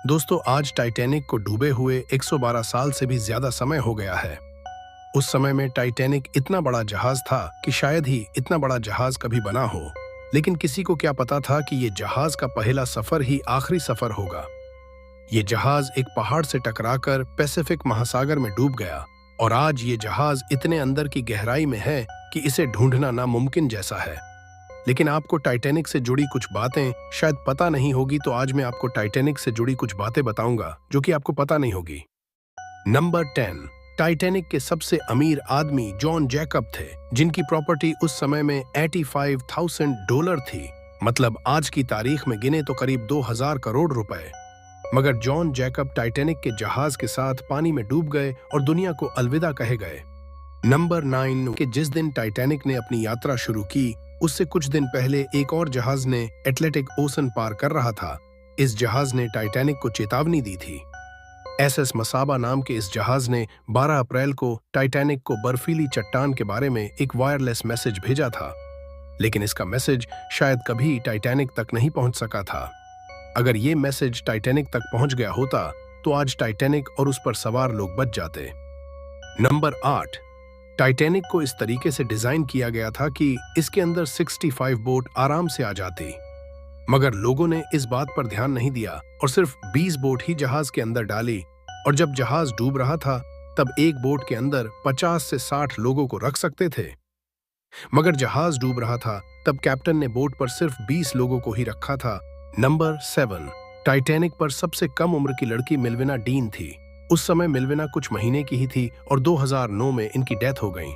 दोस्तों, आज टाइटैनिक को डूबे हुए 112 साल से भी ज्यादा समय हो गया है। उस समय में टाइटैनिक इतना बड़ा जहाज था कि शायद ही इतना बड़ा जहाज कभी बना हो। लेकिन किसी को क्या पता था कि ये जहाज का पहला सफर ही आखिरी सफर होगा। ये जहाज एक पहाड़ से टकराकर पैसिफिक महासागर में डूब गया और आज ये जहाज इतने अंदर की गहराई में है कि इसे ढूंढना नामुमकिन जैसा है। लेकिन आपको टाइटैनिक से जुड़ी कुछ बातें शायद पता नहीं होगी, तो आज मैं आपको टाइटैनिक से जुड़ी कुछ बातें बताऊंगा जो कि आपको पता नहीं होगी। नंबर 10। टाइटैनिक के सबसे अमीर आदमी जॉन जैकब थे, जिनकी प्रॉपर्टी उस समय में $85,000 थी। मतलब आज की तारीख में गिने तो करीब 2000 करोड़ रुपए। मगर जॉन जैकब टाइटैनिक के जहाज के साथ पानी में डूब गए और दुनिया को अलविदा कहे गए। नंबर 9 के जिस दिन टाइटैनिक ने अपनी यात्रा शुरू की, उससे कुछ दिन पहले एक और जहाज ने एटलांटिक ओशन पार कर रहा था। इस जहाज ने टाइटैनिक को चेतावनी दी थी। एसएस मसाबा नाम के इस जहाज ने 12 अप्रैल को टाइटैनिक को बर्फीली चट्टान के बारे में एक वायरलेस मैसेज भेजा था। लेकिन इसका मैसेज शायद कभी टाइटैनिक तक नहीं पहुंच सका था। अगर ये मैसेज टाइटैनिक तक पहुंच गया होता तो आज टाइटैनिक और उस पर सवार लोग बच जाते। नंबर 8। टाइटैनिक को इस तरीके से डिजाइन किया गया था कि इसके अंदर 65 बोट आराम से आ जाती। मगर लोगों ने इस बात पर ध्यान नहीं दिया और सिर्फ 20 बोट ही जहाज के अंदर डाली। और जब जहाज डूब रहा था तब एक बोट के अंदर 50 से 60 लोगों को रख सकते थे। मगर जहाज डूब रहा था तब कैप्टन ने बोट पर सिर्फ 20 लोगों को ही रखा था। नंबर 7। टाइटैनिक पर सबसे कम उम्र की लड़की मिल्विना डीन थी। उस समय मिल्विना कुछ महीने की ही थी और 2009 में इनकी डेथ हो गई।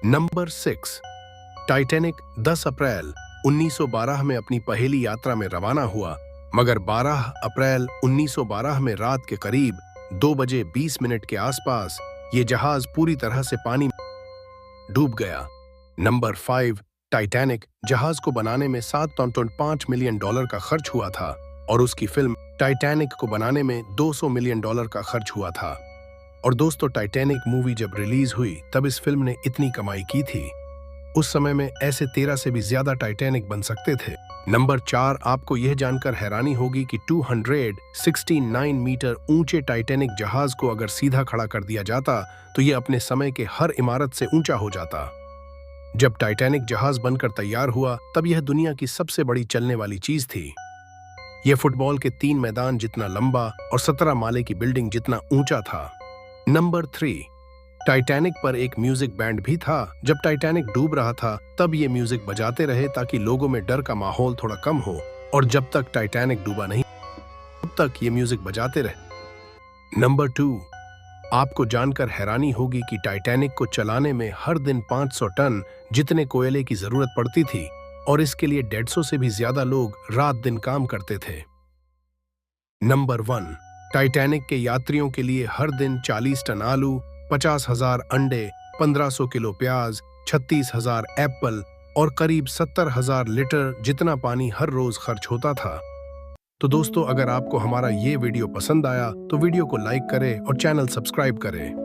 नंबर 6। टाइटैनिक 10 अप्रैल 1912 में अपनी पहली यात्रा में रवाना हुआ। मगर 12 अप्रैल 1912 में रात के करीब 2:20 के आसपास ये जहाज पूरी तरह से पानी में डूब गया। नंबर 5। टाइटैनिक जहाज को बनाने में $7.5 मिलियन का खर्च हुआ था और उसकी फिल्म टाइटैनिक को बनाने में $200 मिलियन का खर्च हुआ था। और दोस्तों, टाइटैनिक मूवी जब रिलीज हुई तब इस फिल्म ने इतनी कमाई की थी। उस समय में ऐसे 13 से भी ज्यादा टाइटैनिक बन सकते थे। नंबर 4। आपको यह जानकर हैरानी होगी कि 269 मीटर ऊंचे टाइटैनिक जहाज को अगर सीधा खड़ा कर दिया जाता तो यह अपने समय के हर इमारत से ऊंचा हो जाता। जब टाइटैनिक जहाज बनकर तैयार हुआ तब यह दुनिया की सबसे बड़ी चलने वाली चीज थी। यह फुटबॉल के 3 मैदान जितना लंबा और 17 माले की बिल्डिंग जितना ऊंचा था। नंबर 3। टाइटैनिक पर एक म्यूजिक बैंड भी था। जब टाइटैनिक डूब रहा था तब ये म्यूजिक बजाते रहे ताकि लोगों में डर का माहौल थोड़ा कम हो, और जब तक टाइटैनिक डूबा नहीं तब तक ये म्यूजिक बजाते रहे। नंबर 2। आपको जानकर हैरानी होगी कि टाइटैनिक को चलाने में हर दिन 500 टन जितने कोयले की जरूरत पड़ती थी और इसके लिए 150 से भी ज्यादा लोग रात दिन काम करते थे। नंबर 1। टाइटैनिक के यात्रियों के लिए हर दिन 40 टन आलू, 50,000 अंडे, 1500 किलो प्याज, 36,000 एप्पल और करीब 70,000 लीटर जितना पानी हर रोज खर्च होता था। तो दोस्तों, अगर आपको हमारा ये वीडियो पसंद आया तो वीडियो को लाइक करें और चैनल सब्सक्राइब करें।